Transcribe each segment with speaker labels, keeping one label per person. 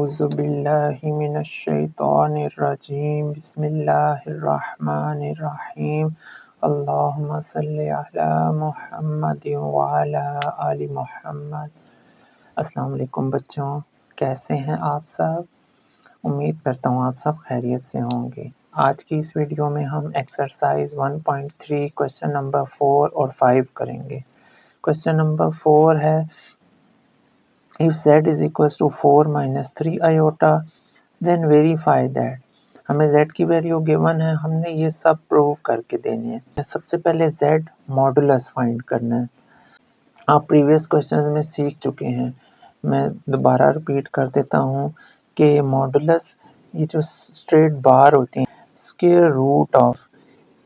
Speaker 1: औज़ुबिल्लाहि मिनश्शैतानिर्रजीम बिस्मिल्लाहिर्रहमानिर्रहीम अल्लाहुम्मा सल्लि अला मुहम्मदिन व अला आलि मुहम्मद। अस्सलाम वालेकुम बच्चों, कैसे हैं आप सब? उम्मीद करता हूँ आप सब खैरियत से होंगे। आज की इस वीडियो में हम एक्सरसाइज 1.3 क्वेश्चन नंबर 4 और 5 करेंगे। क्वेश्चन नंबर 4 है if z is equals to 4 minus 3 iota then verify that। हमें z की वैल्यू गिवन है, हमने ये सब प्रूव करके देने हैं। सबसे पहले z मॉडुलस फाइंड करना है। आप प्रीवियस क्वेश्चंस में सीख चुके हैं, मैं दोबारा रिपीट कर देता हूँ कि मॉडुलस ये जो स्ट्रेट बार होती हैं स्क्वायर रूट ऑफ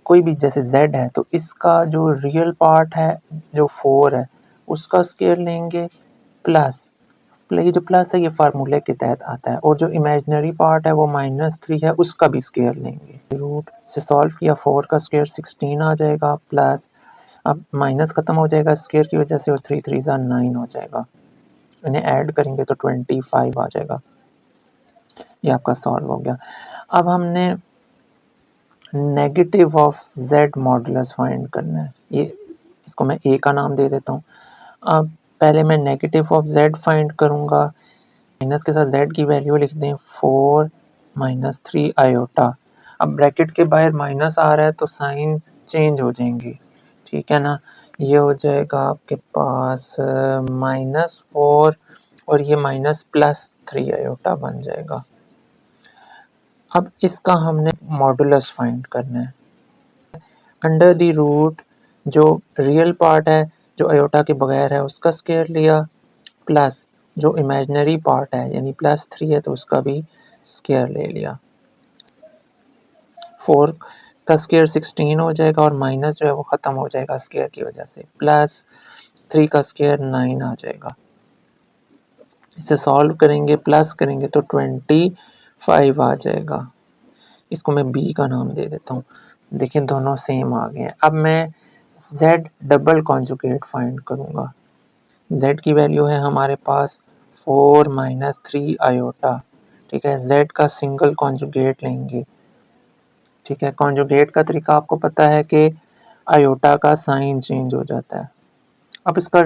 Speaker 1: कोई भी, जैसे z है तो इसका जो रियल पार्ट है जो 4 है उसका स्क्वायर लेंगे प्लस ये जो प्लस है ये फार्मूले के तहत आता है, और जो इमेजिनरी पार्ट है वो -3 है उसका भी स्क्वायर लेंगे। रूट से सॉल्व किया, 4 का स्क्वायर 16 आ जाएगा, प्लस अब माइनस ख़त्म हो जाएगा स्क्वायर की वजह से और 3 3 9 हो जाएगा। इन्हें ऐड करेंगे तो 25 आ जाएगा। ये आपका सॉल्व हो गया। अब हमने negative of z modulus find करना है। ये इसको मैं a का नाम दे देता हूँ। अब पहले मैं नेगेटिव ऑफ z फाइंड करूँगा, माइनस के साथ z की वैल्यू लिख दें 4 माइनस 3 आयोटा। अब ब्रैकेट के बाहर माइनस आ रहा है तो साइन चेंज हो जाएंगे, ठीक है ना। ये हो जाएगा आपके पास -4 और ये -+3 आयोटा बन जाएगा। अब इसका हमने मॉडुलस फाइंड करना है। अंडर द रूट जो रियल पार्ट है जो आयोटा के बगैर है उसका स्क्वायर लिया, प्लस जो इमेजिनरी पार्ट है यानी +3 है तो उसका भी स्क्वायर ले लिया। 4 का स्क्वायर 16 हो जाएगा और माइनस जो है वो ख़त्म हो जाएगा स्क्वायर की वजह से, प्लस 3 का स्क्वायर 9 आ जाएगा। इसे सॉल्व करेंगे, प्लस करेंगे तो 25 आ जाएगा। इसको मैं b का नाम दे देता हूँ। देखिए दोनों सेम आ गए हैं। अब मैं z डबल कॉन्जुगेट फाइंड करूँगा। z की वैल्यू है हमारे पास 4 माइनस 3 आयोटा, ठीक है। z का सिंगल कॉन्जुगेट लेंगे, ठीक है। कॉन्जुगेट का तरीका आपको पता है कि आयोटा का साइन चेंज हो जाता है। अब इसका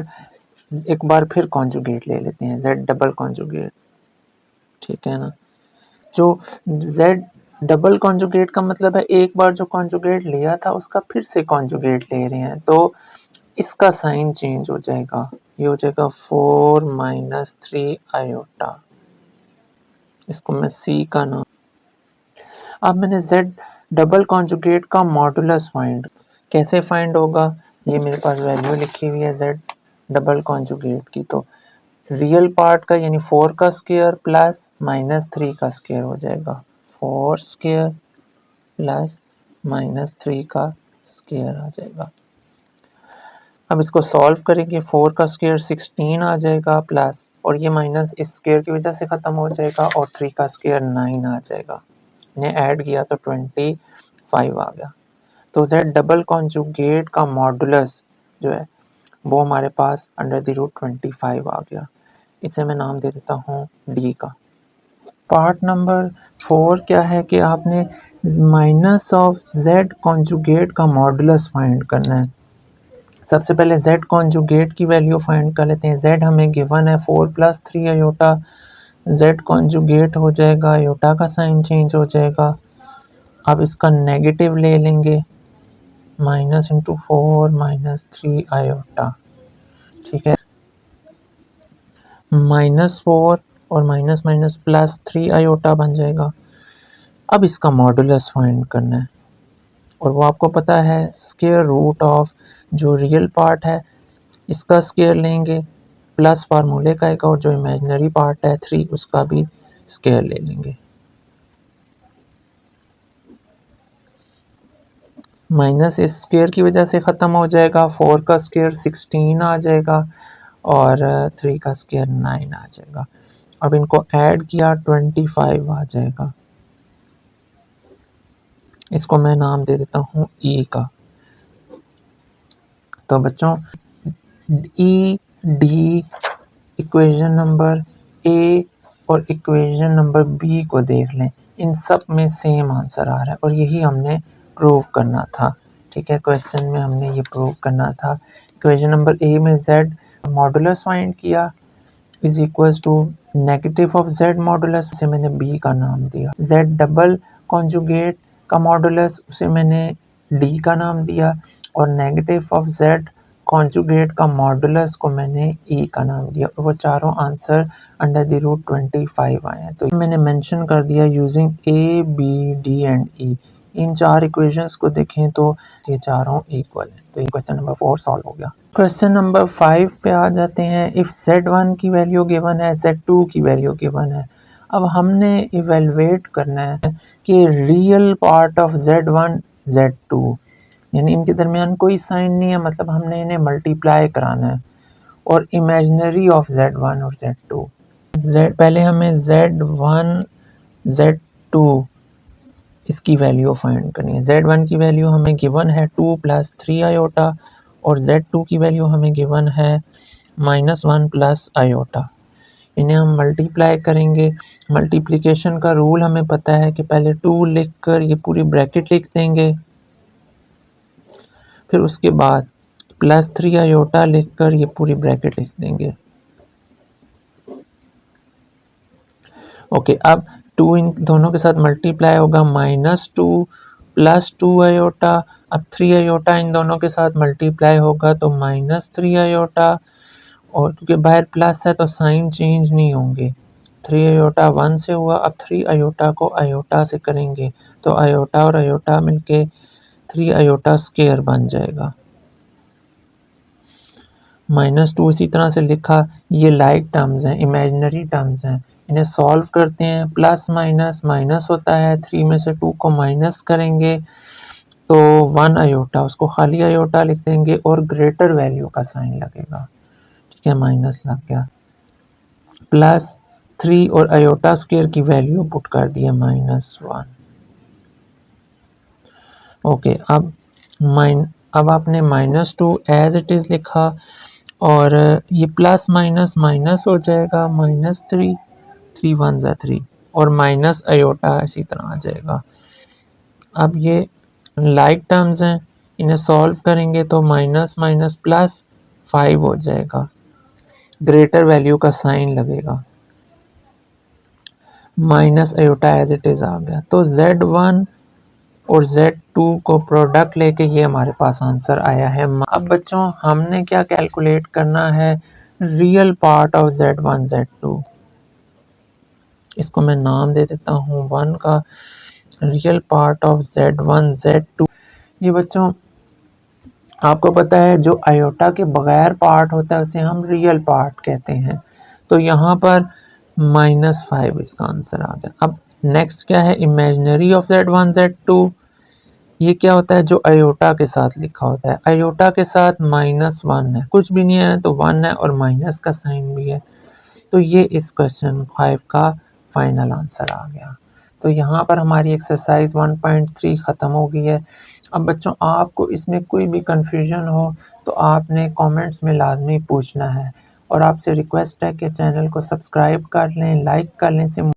Speaker 1: एक बार फिर कॉन्जुगेट ले लेते हैं, z डबल कॉन्जुगेट, ठीक है ना। जो z डबल कॉन्जुगेट का मतलब है एक बार जो कॉन्जुगेट लिया था उसका फिर से कॉन्जुगेट ले रहे हैं तो इसका साइन चेंज हो जाएगा। ये हो जाएगा 4 माइनस 3 आयोटा। इसको मैं c का नाम। अब मैंने z डबल कॉन्जुगेट का मॉडुलस फाइंड, कैसे फाइंड होगा, ये मेरे पास वैल्यू लिखी हुई है z डबल कॉन्जुगेट की। तो रियल पार्ट का यानी 4 का स्क्वायर प्लस -3 का स्क्वायर हो जाएगा, 4 स्क्वायर प्लस -3 का स्क्वायर आ जाएगा। अब इसको सॉल्व करेंगे, 4 का स्क्वायर 16 आ जाएगा, प्लस और ये माइनस इस स्क्वायर की वजह से ख़त्म हो जाएगा और 3 का स्क्वायर 9 आ जाएगा। इन्हें ऐड किया तो 25 आ गया। तो z डबल कॉन्जुगेट का मॉडुलस जो है वो हमारे पास अंडर द रूट 25 आ गया। इसे मैं नाम दे देता हूँ d का। पार्ट नंबर 4 क्या है कि आपने माइनस ऑफ z कॉन्जुगेट का मॉडुलस फाइंड करना है। सबसे पहले z कॉन्जुगेट की वैल्यू फाइंड कर लेते हैं। z हमें गिवन है 4 + 3 आयोटा, z कॉन्जुगेट हो जाएगा, आयोटा का साइन चेंज हो जाएगा। अब इसका नेगेटिव ले लेंगे, माइनस इंटू 4 माइनस 3 आयोटा, ठीक है। -4 और माइनस माइनस +3 आयोटा बन जाएगा। अब इसका मॉडुलस फाइंड करना है और वो आपको पता है स्क्वायर रूट ऑफ जो रियल पार्ट है इसका स्क्वायर लेंगे, प्लस फार्मूले का एक, और जो इमेजिनरी पार्ट है 3 उसका भी स्क्वायर ले लेंगे। माइनस इस स्क्वायर की वजह से ख़त्म हो जाएगा, 4 का स्क्वायर 16 आ जाएगा और 3 का स्क्वायर 9 आ जाएगा। अब इनको ऐड किया 25 आ जाएगा। इसको मैं नाम दे देता हूँ ई का। तो बच्चों E D equation number A और इक्वेशन नंबर बी को देख लें, इन सब में सेम आंसर आ रहा है और यही हमने प्रूव करना था। ठीक है, क्वेश्चन में हमने ये प्रूव करना था। इक्वेशन नंबर ए में z मॉडुलस फाइंड किया is equals to negative of z modulus, उसे मैंने b का नाम दिया। z डबल कॉन्जुगेट का मॉडुलस, उसे मैंने d का नाम दिया। और नेगेटिव ऑफ z कॉन्जुगेट का मॉडुलस को मैंने e का नाम दिया। और वो चारों आंसर अंडर द रूट 25 आए हैं। तो मैंने मेंशन कर दिया using a, b, d and e। इन चार इक्वेशंस को देखें तो ये चारों इक्वल हैं। तो ये क्वेश्चन नंबर 4 सॉल्व हो गया। क्वेश्चन नंबर 5 पे आ जाते हैं। इफ़ z1 की वैल्यू गिवन है, z2 की वैल्यू गिवन है। अब हमने इवेलुएट करना है कि real part of z1 z2, यानी इनके दरमियान कोई साइन नहीं है, मतलब हमने इन्हें मल्टीप्लाई कराना है। और इमेजिनरी ऑफ z1 और z2, पहले हमें z1 z2 इसकी वैल्यू फाइंड करनी है। z1 की वैल्यू हमें गिवन है 2 + 3 आयोटा और z2 की वैल्यू हमें गिवन है -1 + आयोटा। इन्हें हम मल्टीप्लाई करेंगे। मल्टीप्लिकेशन का रूल हमें पता है कि पहले 2 लिखकर ये पूरी ब्रैकेट लिख देंगे, फिर उसके बाद +3 आयोटा लिखकर ये पूरी ब्रैकेट लिख देंगे। ओके, अब 2 इन दोनों के साथ मल्टीप्लाई होगा, -2 + 2 आयोटा। अब 3 आयोटा इन दोनों के साथ मल्टीप्लाई होगा तो -3 आयोटा। और क्योंकि बाहर प्लस है तो साइन चेंज नहीं होंगे। 3 आयोटा 1 से हुआ, अब 3 आयोटा को आयोटा से करेंगे तो आयोटा और आयोटा मिलके 3 आयोटा स्क्वायर बन जाएगा। -2 इसी तरह से लिखा। ये लाइक टर्म्स हैं, इमेजिनरी टर्म्स हैं, इन्हें सॉल्व करते हैं। प्लस माइनस माइनस होता है, 3 में से 2 को माइनस करेंगे तो 1 आयोटा, उसको खाली आयोटा लिख देंगे और ग्रेटर वैल्यू का साइन लगेगा। ठीक है, माइनस लग गया। +3 और आयोटा स्क्वायर की वैल्यू पुट कर दी है -1। ओके, अब आपने -2 एज इट इज़ लिखा और ये प्लस माइनस माइनस हो जाएगा, -3, 3 1 ज़ा 3 और माइनस आयोटा इसी तरह आ जाएगा। अब ये लाइक टर्म्स हैं, इन्हें सॉल्व करेंगे तो माइनस माइनस प्लस 5 हो जाएगा, ग्रेटर वैल्यू का साइन लगेगा। Minus iota as it is आ गया। तो z1 और z2 को प्रोडक्ट लेके ये हमारे पास आंसर आया है। अब बच्चों हमने क्या कैलकुलेट करना है, real part of z1 z2। इसको मैं नाम दे देता हूँ 1 का, real part of z1 z2। ये बच्चों आपको पता है जो आयोटा के बगैर पार्ट होता है उसे हम रियल पार्ट कहते हैं। तो यहाँ पर -5 इसका आंसर आ गया। अब नेक्स्ट क्या है, इमेजिनरी ऑफ z1 z2। ये क्या होता है, जो आयोटा के साथ लिखा होता है। आयोटा के साथ -1 है, कुछ भी नहीं है तो 1 है और माइनस का साइन भी है। तो ये इस क्वेश्चन 5 का फाइनल आंसर आ गया। तो यहाँ पर हमारी एक्सरसाइज 1.3 ख़त्म हो गई है। अब बच्चों आपको इसमें कोई भी कन्फ्यूजन हो तो आपने कमेंट्स में लाजमी पूछना है और आपसे रिक्वेस्ट है कि चैनल को सब्सक्राइब कर लें, लाइक कर लें।